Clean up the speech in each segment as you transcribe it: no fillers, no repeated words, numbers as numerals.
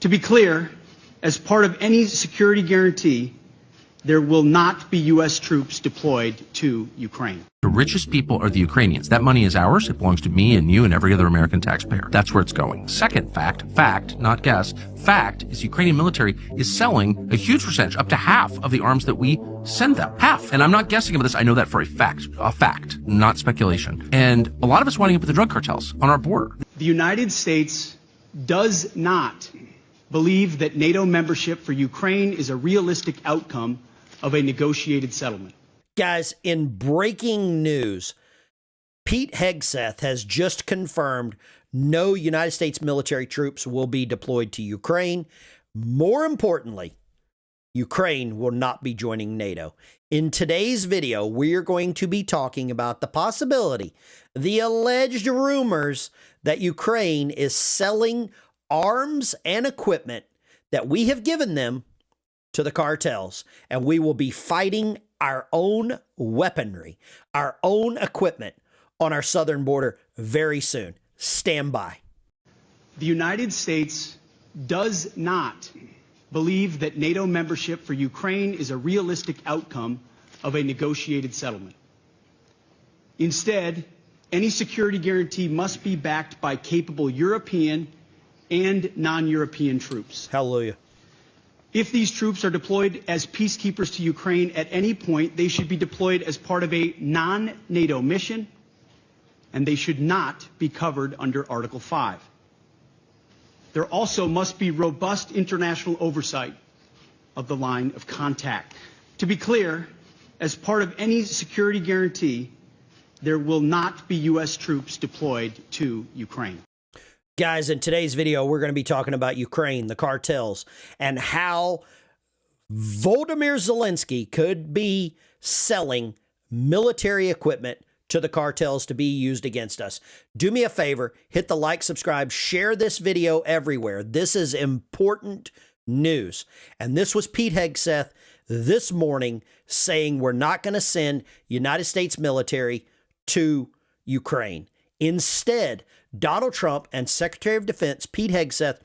To be clear, as part of any security guarantee, there will not be U.S. troops deployed to Ukraine. The richest people are the Ukrainians. That money is ours. It belongs to me and you and every other American taxpayer. That's where it's going. Second fact, not guess, fact is the Ukrainian military is selling a huge percentage, up to half of the arms that we send them. Half. And I'm not guessing about this. I know that for a fact, not speculation. And a lot of us winding up with the drug cartels on our border. The United States does not believe that NATO membership for Ukraine is a realistic outcome of a negotiated settlement. Guys, in breaking news, Pete Hegseth has just confirmed no United States military troops will be deployed to Ukraine. More importantly, Ukraine will not be joining NATO. In today's video, we are going to be talking about the possibility, the alleged rumors that Ukraine is selling arms and equipment that we have given them to the cartels, and we will be fighting our own weaponry, our own equipment on our southern border very soon. Stand by. The United States does not believe that NATO membership for Ukraine is a realistic outcome of a negotiated settlement. Instead, any security guarantee must be backed by capable European and non-European troops. Hallelujah. If these troops are deployed as peacekeepers to Ukraine at any point, they should be deployed as part of a non-NATO mission, and they should not be covered under Article 5. There also must be robust international oversight of the line of contact. To be clear, as part of any security guarantee, there will not be U.S. troops deployed to Ukraine. Guys, in today's video, we're going to be talking about Ukraine, the cartels, and how Volodymyr Zelensky could be selling military equipment to the cartels to be used against us. Do me a favor, hit the like, subscribe, share this video everywhere. This is important news. And this was Pete Hegseth this morning saying we're not going to send United States military to Ukraine. Instead, Donald Trump and Secretary of Defense Pete Hegseth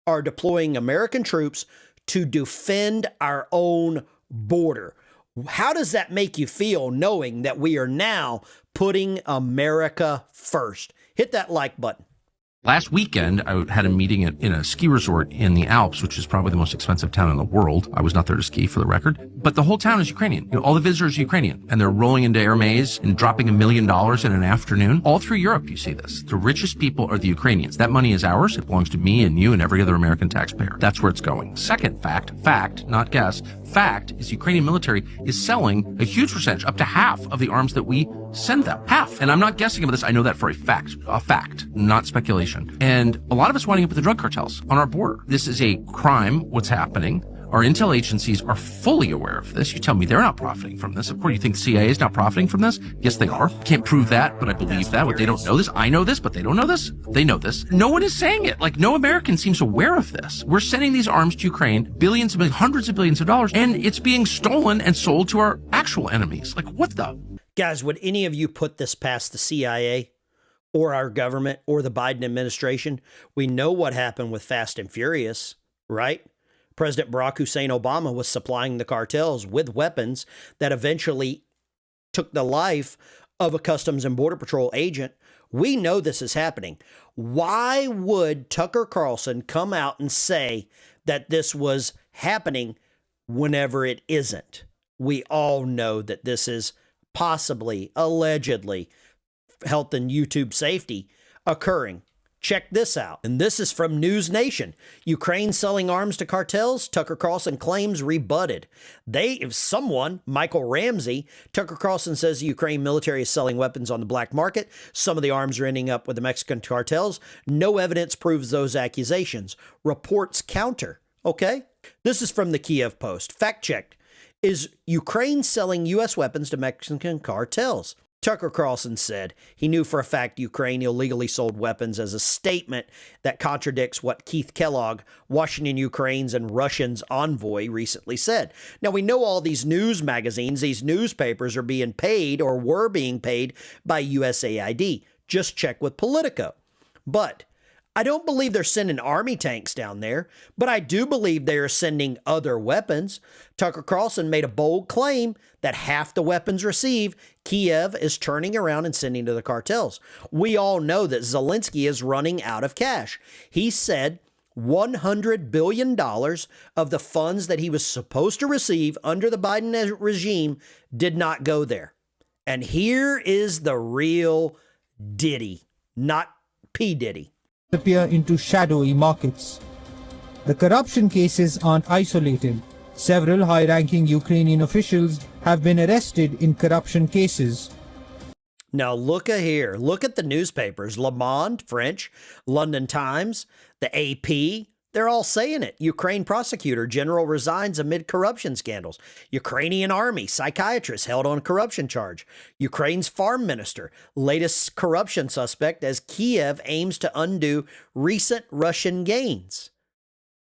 are deploying American troops to defend our own border. How does that make you feel knowing that we are now putting America first? Hit that like button. Last weekend, I had a meeting in a ski resort in the Alps, which is probably the most expensive town in the world. I was not there to ski, for the record. But the whole town is Ukrainian. You know, all the visitors are Ukrainian. And they're rolling into air maze and dropping $1 million in an afternoon. All through Europe, you see this. The richest people are the Ukrainians. That money is ours. It belongs to me and you and every other American taxpayer. That's where it's going. Second fact, not guess, fact is the Ukrainian military is selling a huge percentage, up to half of the arms that we send them. Half. And I'm not guessing about this. I know that for a fact, not speculation. And a lot of us winding up with the drug cartels on our border. This is a crime, what's happening. Our intel agencies are fully aware of this. You tell me they're not profiting from this. Of course, you think the CIA is not profiting from this? Yes, they are. Can't prove that, but I believe that. But they don't know this. I know this, but they don't know this. They know this. No one is saying it. Like, no American seems aware of this. We're sending these arms to Ukraine, billions, hundreds of billions of dollars, and it's being stolen and sold to our actual enemies. Like, what the? Guys, would any of you put this past the CIA? Or our government, or the Biden administration? We know what happened with Fast and Furious, right? President Barack Hussein Obama was supplying the cartels with weapons that eventually took the life of a Customs and Border Patrol agent. We know this is happening. Why would Tucker Carlson come out and say that this was happening whenever it isn't? We all know that this is possibly, allegedly, health and YouTube safety occurring. Check this out. And this is from News Nation. Ukraine selling arms to cartels, Tucker Carlson claims rebutted. Michael Ramsey, Tucker Carlson says the Ukraine military is selling weapons on the black market. Some of the arms are ending up with the Mexican cartels. No evidence proves those accusations. Reports counter. Okay? This is from the Kiev Post. Fact checked. Is Ukraine selling U.S. weapons to Mexican cartels? Tucker Carlson said he knew for a fact Ukraine illegally sold weapons as a statement that contradicts what Keith Kellogg, Washington, Ukraine's and Russians envoy, recently said. Now, we know all these news magazines, these newspapers are being paid or were being paid by USAID. Just check with Politico. But I don't believe they're sending army tanks down there, but I do believe they are sending other weapons. Tucker Carlson made a bold claim that half the weapons received, Kiev is turning around and sending to the cartels. We all know that Zelensky is running out of cash. He said $100 billion of the funds that he was supposed to receive under the Biden regime did not go there. And here is the real Diddy, not P. Diddy. Appear into shadowy markets. The corruption cases aren't isolated. Several high-ranking Ukrainian officials have been arrested in corruption cases. Now look here. Look at the newspapers. Le Monde, French, London Times, the AP. They're all saying it. Ukraine prosecutor general resigns amid corruption scandals. Ukrainian army psychiatrist held on corruption charge. Ukraine's farm minister, latest corruption suspect as Kiev aims to undo recent Russian gains.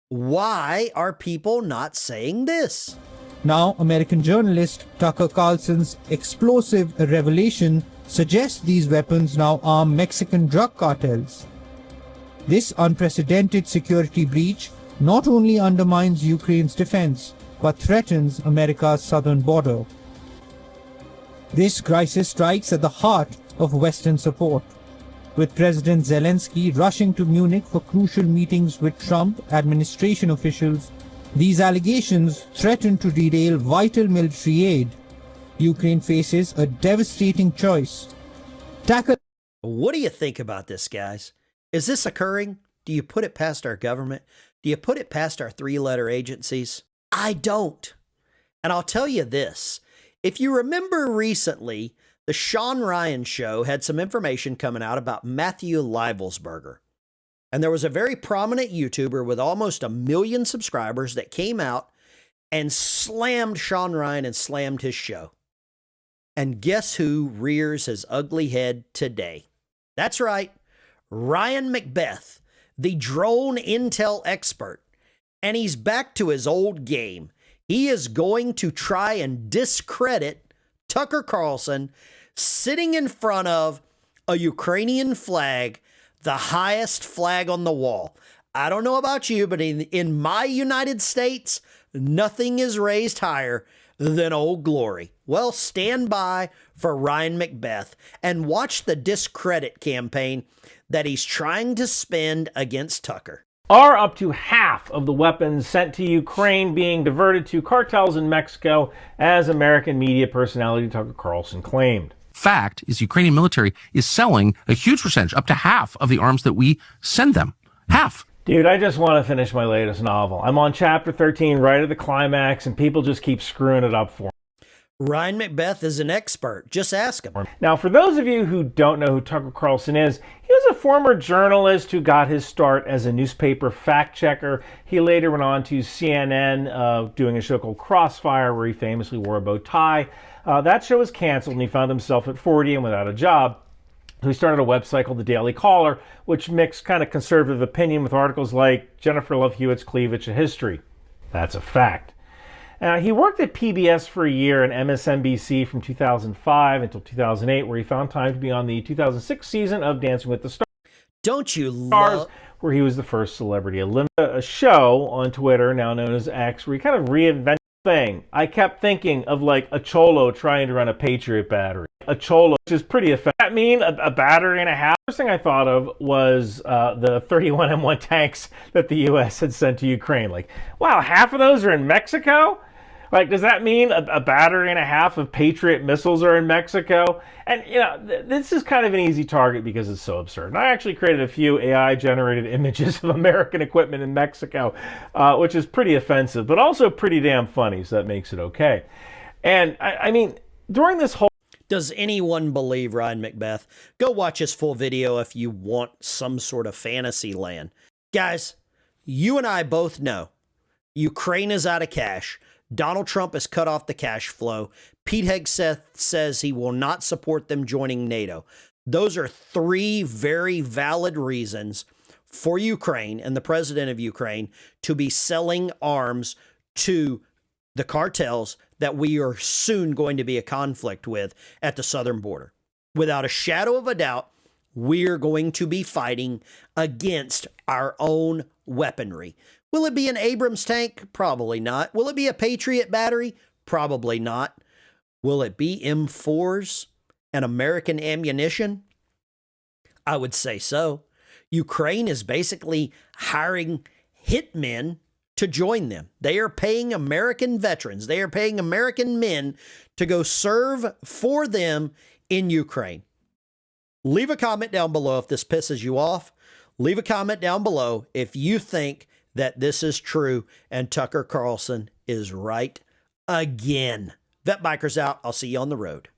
Why are people not saying this? Now, American journalist Tucker Carlson's explosive revelation suggests these weapons now arm Mexican drug cartels. This unprecedented security breach not only undermines Ukraine's defense, but threatens America's southern border. This crisis strikes at the heart of Western support, with President Zelensky rushing to Munich for crucial meetings with Trump administration officials. These allegations threaten to derail vital military aid. Ukraine faces a devastating choice. Tackle. What do you think about this, guys? Is this occurring? Do you put it past our government? Do you put it past our three-letter agencies? I don't. And I'll tell you this. If you remember recently, the Sean Ryan show had some information coming out about Matthew Leibelsberger. And there was a very prominent YouTuber with almost 1 million subscribers that came out and slammed Sean Ryan and slammed his show. And guess who rears his ugly head today? That's right. Ryan Macbeth, the drone intel expert, and he's back to his old game. He is going to try and discredit Tucker Carlson sitting in front of a Ukrainian flag, the highest flag on the wall. I don't know about you, but in my United States, nothing is raised higher than Old Glory. Well, stand by for Ryan Macbeth and watch the discredit campaign that he's trying to spend against Tucker. Are up to half of the weapons sent to Ukraine being diverted to cartels in Mexico, as American media personality Tucker Carlson claimed. Fact is, Ukrainian military is selling a huge percentage, up to half of the arms that we send them. Half. Dude, I just want to finish my latest novel. I'm on chapter 13, right at the climax, and people just keep screwing it up for me. Ryan Macbeth is an expert. Just ask him. Now, for those of you who don't know who Tucker Carlson is, he was a former journalist who got his start as a newspaper fact checker. He later went on to CNN, doing a show called Crossfire, where he famously wore a bow tie. That show was canceled, and he found himself at 40 and without a job. So he started a website called The Daily Caller, which mixed kind of conservative opinion with articles like Jennifer Love Hewitt's Cleavage to History. That's a fact. He worked at PBS for a year and MSNBC from 2005 until 2008, where he found time to be on the 2006 season of Dancing with the Stars. Don't you love... Where he was the first celebrity eliminated. A show on Twitter, now known as X, where he kind of reinvented the thing. I kept thinking of like a cholo trying to run a Patriot battery. A cholo, which is pretty effective. Does that mean a battery and a half? First thing I thought of was the 31 M1 tanks that the U.S. had sent to Ukraine. Like, wow, half of those are in Mexico? Like, does that mean a battery and a half of Patriot missiles are in Mexico? And, you know, this is kind of an easy target because it's so absurd. And I actually created a few AI-generated images of American equipment in Mexico, which is pretty offensive, but also pretty damn funny, so that makes it okay. And, I mean, during this whole... Does anyone believe Ryan Macbeth? Go watch his full video if you want some sort of fantasy land. Guys, you and I both know Ukraine is out of cash. Donald Trump has cut off the cash flow. Pete Hegseth says he will not support them joining NATO. Those are three very valid reasons for Ukraine and the president of Ukraine to be selling arms to the cartels that we are soon going to be a conflict with at the southern border. Without a shadow of a doubt, we're going to be fighting against our own weaponry. Will it be an Abrams tank? Probably not. Will it be a Patriot battery? Probably not. Will it be M4s and American ammunition? I would say so. Ukraine is basically hiring hitmen to join them. They are paying American veterans. They are paying American men to go serve for them in Ukraine. Leave a comment down below if this pisses you off. Leave a comment down below if you think that this is true and Tucker Carlson is right again. Vet Bikers out. I'll see you on the road.